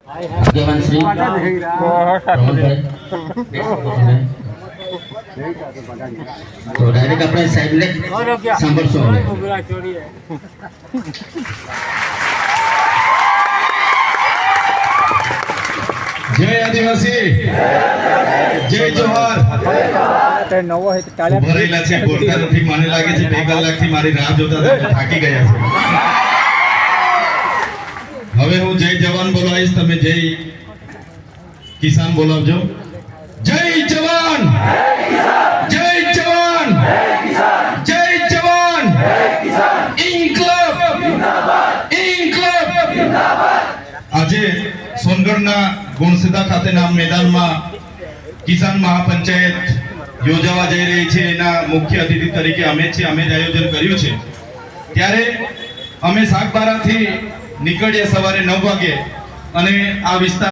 જવાનશ્રી તો ડાયરેક્ટ આપણે સાહેબને સાંભળશો. જય આદિવાસી, જય જોહાર. ભરેલા છે, બોલતા નથી. મને લાગે છે 2 કલાકથી મારી રાહ જોતા હતા, થાકી ગયા છે. હવે હું જય જવાન બોલાવીશ, તમે જય કિસાન બોલાવજો. જય જવાન, જય જવાન, જય જવાન, ઇન્કલાબ, ઇન્કલાબ. આજે સોનગઢના ગુણસિદ્ધા ખાતેના મેદાનમાં કિસાન મહાપંચાયત યોજાવા જઈ રહી છે. એના મુખ્ય અતિથિ તરીકે અમે જ આયોજન કર્યું છે. ત્યારે અમે સાગબારાથી નીકળ્યા સવારે 9 વાગે અને આ વિસ્તાર